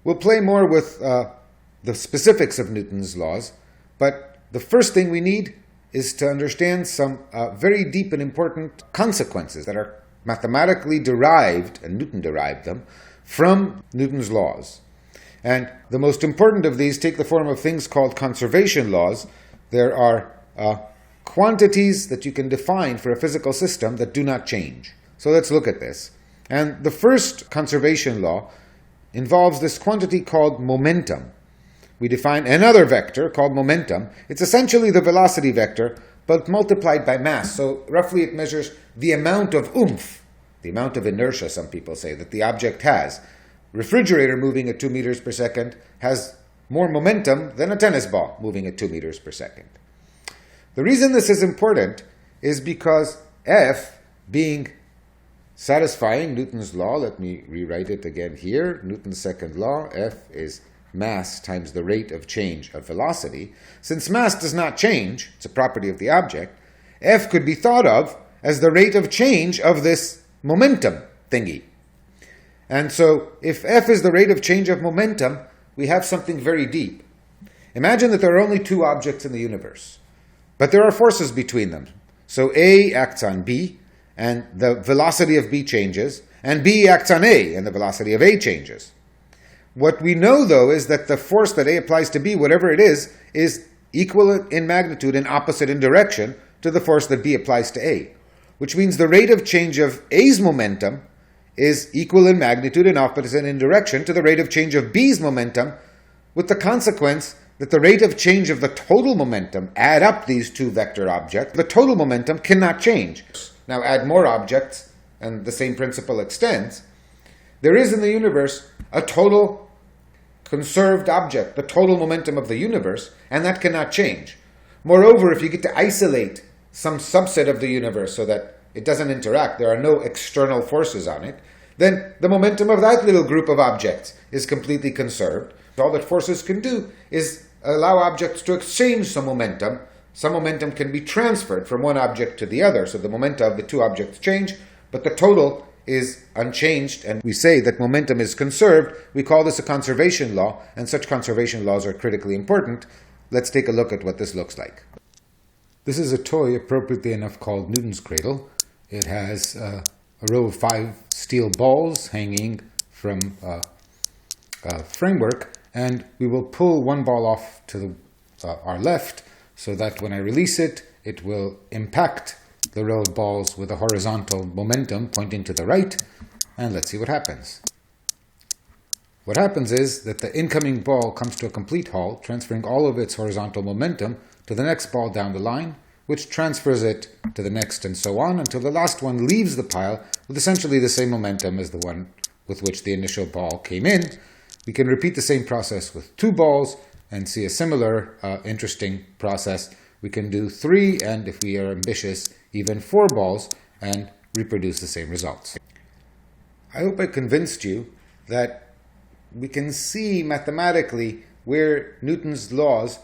We'll play more with the specifics of Newton's laws, but the first thing we need is to understand some very deep and important consequences that are mathematically derived, and Newton derived them, from Newton's laws. And the most important of these take the form of things called conservation laws. There are quantities that you can define for a physical system that do not change. So let's look at this. And the first conservation law involves this quantity called momentum. We define another vector called momentum. It's essentially the velocity vector, but multiplied by mass. So roughly it measures the amount of oomph, the amount of inertia, some people say, that the object has. Refrigerator moving at 2 meters per second has more momentum than a tennis ball moving at 2 meters per second. The reason this is important is because F, being satisfying Newton's law, let me rewrite it again here, Newton's second law, F is mass times the rate of change of velocity. Since mass does not change, it's a property of the object, F could be thought of as the rate of change of this momentum thingy. And so, if F is the rate of change of momentum, we have something very deep. Imagine that there are only two objects in the universe, but there are forces between them. So A acts on B, and the velocity of B changes, and B acts on A, and the velocity of A changes. What we know, though, is that the force that A applies to B, whatever it is equal in magnitude and opposite in direction to the force that B applies to A, which means the rate of change of A's momentum is equal in magnitude and opposite in direction to the rate of change of B's momentum, with the consequence that the rate of change of the total momentum, add up these two vector objects, the total momentum cannot change. Now add more objects, and the same principle extends. There is in the universe a total conserved object, the total momentum of the universe, and that cannot change. Moreover, if you get to isolate some subset of the universe so that it doesn't interact, there are no external forces on it, then the momentum of that little group of objects is completely conserved. All that forces can do is allow objects to exchange some momentum. Some momentum can be transferred from one object to the other, so the momenta of the two objects change, but the total is unchanged, and we say that momentum is conserved. We call this a conservation law, and such conservation laws are critically important. Let's take a look at what this looks like. This is a toy, appropriately enough, called Newton's cradle. It has a row of 5 steel balls hanging from a framework, and we will pull one ball off to our left so that when I release it, it will impact the row of balls with a horizontal momentum pointing to the right, and let's see what happens. What happens is that the incoming ball comes to a complete halt, transferring all of its horizontal momentum to the next ball down the line, which transfers it to the next and so on until the last one leaves the pile with essentially the same momentum as the one with which the initial ball came in. We can repeat the same process with 2 balls and see a similar interesting process. We can do 3, and if we are ambitious, even 4 balls, and reproduce the same results. I hope I convinced you that we can see mathematically where Newton's laws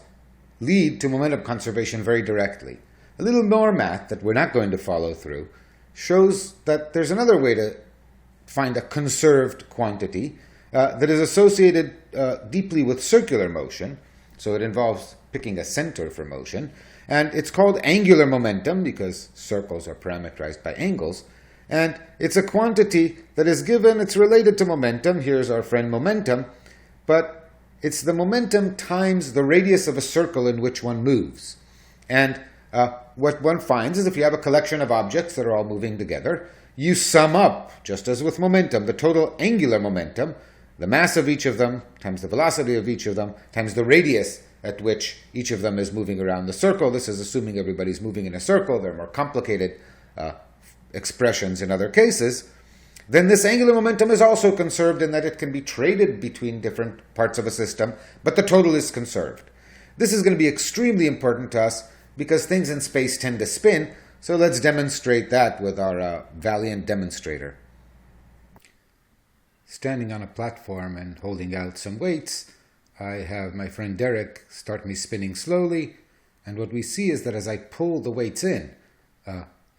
lead to momentum conservation very directly. A little more math that we're not going to follow through shows that there's another way to find a conserved quantity that is associated deeply with circular motion. So it involves picking a center for motion. And it's called angular momentum because circles are parameterized by angles. And it's a quantity that is given, it's related to momentum. Here's our friend momentum. But it's the momentum times the radius of a circle in which one moves. And what one finds is if you have a collection of objects that are all moving together, you sum up, just as with momentum, the total angular momentum, the mass of each of them, times the velocity of each of them, times the radius at which each of them is moving around the circle. This is assuming everybody's moving in a circle. There are more complicated expressions in other cases. Then this angular momentum is also conserved in that it can be traded between different parts of a system, but the total is conserved. This is going to be extremely important to us because things in space tend to spin, so let's demonstrate that with our valiant demonstrator. Standing on a platform and holding out some weights, I have my friend Derek start me spinning slowly, and what we see is that as I pull the weights in,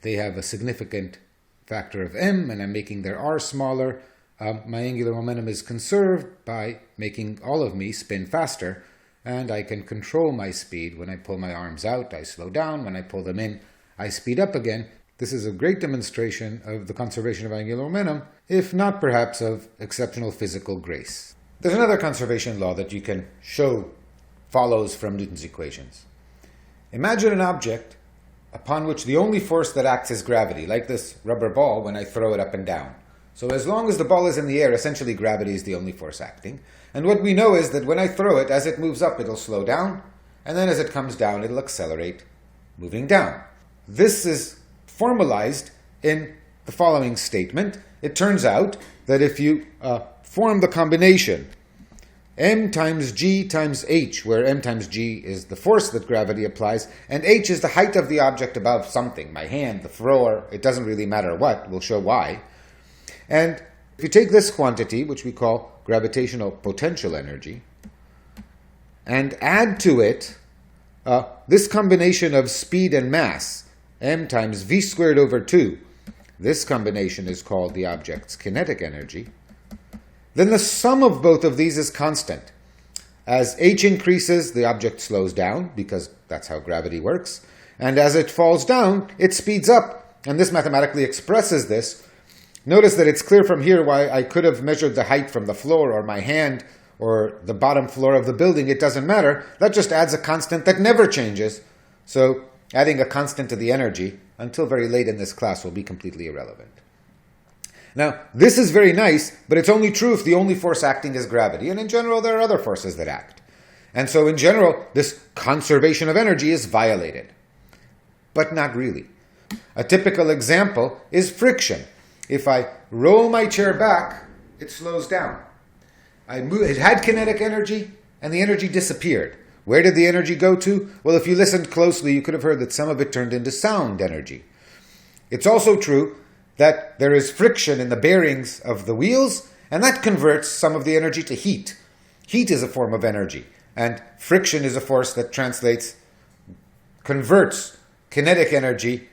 they have a significant factor of m, and I'm making their r smaller. my angular momentum is conserved by making all of me spin faster, and I can control my speed. When I pull my arms out, I slow down. When I pull them in, I speed up again. This is a great demonstration of the conservation of angular momentum, if not perhaps of exceptional physical grace. There's another conservation law that you can show follows from Newton's equations. Imagine an object upon which the only force that acts is gravity, like this rubber ball when I throw it up and down. So as long as the ball is in the air, essentially gravity is the only force acting. And what we know is that when I throw it, as it moves up, it'll slow down, and then as it comes down, it'll accelerate, moving down. This is formalized in the following statement. It turns out that if you form the combination m times g times h, where m times g is the force that gravity applies, and h is the height of the object above something, my hand, the floor, it doesn't really matter what, we'll show why. And if you take this quantity, which we call gravitational potential energy, and add to it this combination of speed and mass, m times v squared over 2, this combination is called the object's kinetic energy, then the sum of both of these is constant. As h increases, the object slows down, because that's how gravity works, and as it falls down, it speeds up, and this mathematically expresses this. Notice that it's clear from here why I could have measured the height from the floor, or my hand, or the bottom floor of the building. It doesn't matter. That just adds a constant that never changes. So adding a constant to the energy, until very late in this class, will be completely irrelevant. Now, this is very nice, but it's only true if the only force acting is gravity. And in general, there are other forces that act. And so in general, this conservation of energy is violated. But not really. A typical example is friction. If I roll my chair back, it slows down. It had kinetic energy, and the energy disappeared. Where did the energy go to? Well, if you listened closely, you could have heard that some of it turned into sound energy. It's also true that there is friction in the bearings of the wheels, and that converts some of the energy to heat. Heat is a form of energy, and friction is a force that converts kinetic energy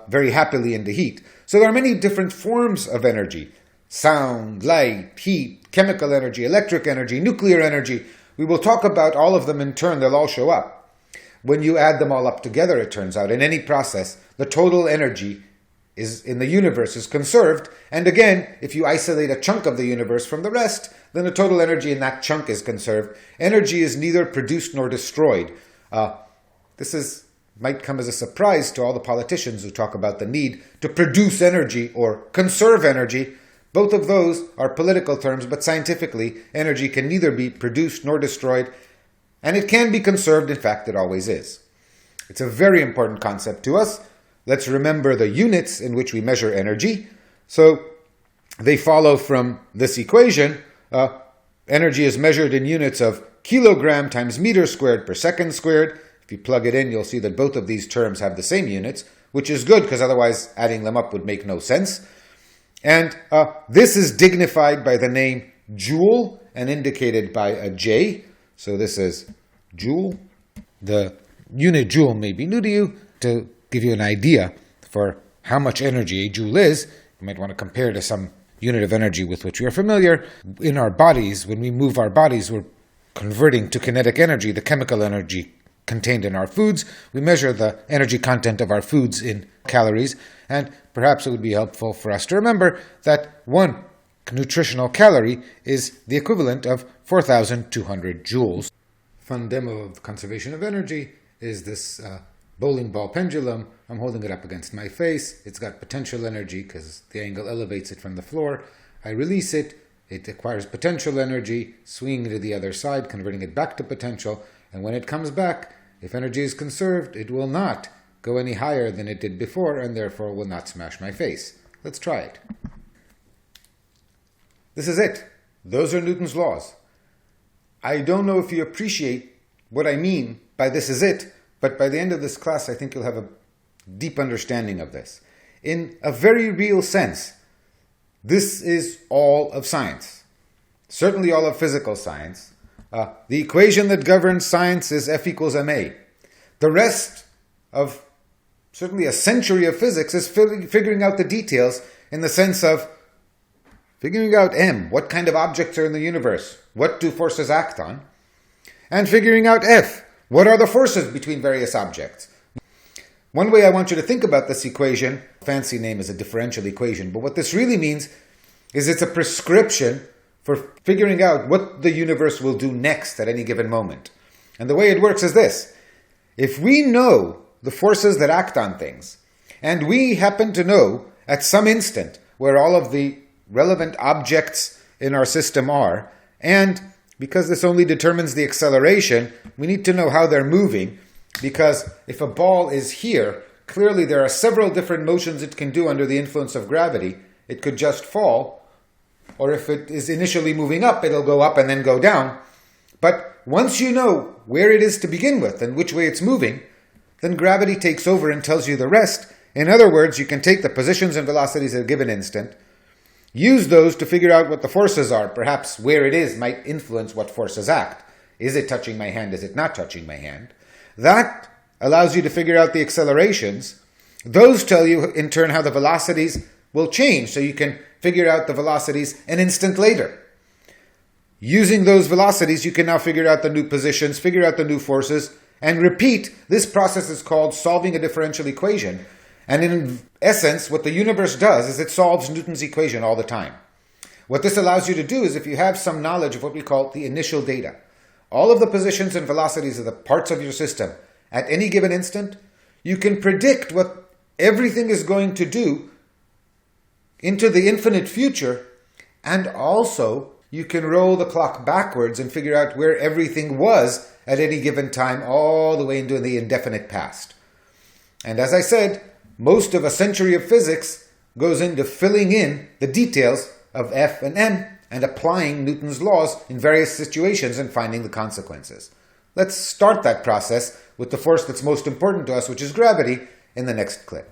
very happily into heat. So there are many different forms of energy: sound, light, heat, chemical energy, electric energy, nuclear energy. We will talk about all of them in turn. They'll all show up. When you add them all up together, it turns out, in any process, the total energy in the universe is conserved. And again, if you isolate a chunk of the universe from the rest, then the total energy in that chunk is conserved. Energy is neither produced nor destroyed. This might come as a surprise to all the politicians who talk about the need to produce energy or conserve energy. Both of those are political terms, but scientifically, energy can neither be produced nor destroyed, and it can be conserved. In fact, it always is. It's a very important concept to us. Let's remember the units in which we measure energy. So they follow from this equation. Energy is measured in units of kilogram times meter squared per second squared. If you plug it in, you'll see that both of these terms have the same units, which is good because otherwise adding them up would make no sense. And this is dignified by the name joule and indicated by a J. So this is joule. The unit joule may be new to you. To give you an idea for how much energy a joule is, you might want to compare to some unit of energy with which we are familiar. In our bodies, when we move our bodies, we're converting to kinetic energy the chemical energy contained in our foods. We measure the energy content of our foods in calories, and perhaps it would be helpful for us to remember that one nutritional calorie is the equivalent of 4,200 joules. Fun demo of conservation of energy is this bowling ball pendulum. I'm holding it up against my face. It's got potential energy because the angle elevates it from the floor. I release it. It acquires potential energy, swinging it to the other side, converting it back to potential. And when it comes back, if energy is conserved, it will not go any higher than it did before, and therefore will not smash my face. Let's try it. This is it. Those are Newton's laws. I don't know if you appreciate what I mean by this is it, but by the end of this class, I think you'll have a deep understanding of this. In a very real sense, this is all of science. Certainly all of physical science. The equation that governs science is F equals ma. The rest of certainly a century of physics is figuring out the details in the sense of figuring out M, what kind of objects are in the universe, what do forces act on, and figuring out F, what are the forces between various objects. One way I want you to think about this equation, fancy name is a differential equation, but what this really means is it's a prescription for figuring out what the universe will do next at any given moment. And the way it works is this. If we know the forces that act on things, and we happen to know at some instant where all of the relevant objects in our system are, and because this only determines the acceleration, we need to know how they're moving, because if a ball is here, clearly there are several different motions it can do under the influence of gravity. It could just fall, or if it is initially moving up, it'll go up and then go down. But once you know where it is to begin with and which way it's moving, then gravity takes over and tells you the rest. In other words, you can take the positions and velocities at a given instant, use those to figure out what the forces are. Perhaps where it is might influence what forces act. Is it touching my hand? Is it not touching my hand? That allows you to figure out the accelerations. Those tell you, in turn, how the velocities will change, so you can figure out the velocities an instant later. Using those velocities, you can now figure out the new positions, figure out the new forces, and repeat. This process is called solving a differential equation. And in essence, what the universe does is it solves Newton's equation all the time. What this allows you to do is, if you have some knowledge of what we call the initial data, all of the positions and velocities of the parts of your system at any given instant, you can predict what everything is going to do into the infinite future, and also you can roll the clock backwards and figure out where everything was at any given time, all the way into the indefinite past. And as I said, most of a century of physics goes into filling in the details of F and M and applying Newton's laws in various situations and finding the consequences. Let's start that process with the force that's most important to us, which is gravity, in the next clip.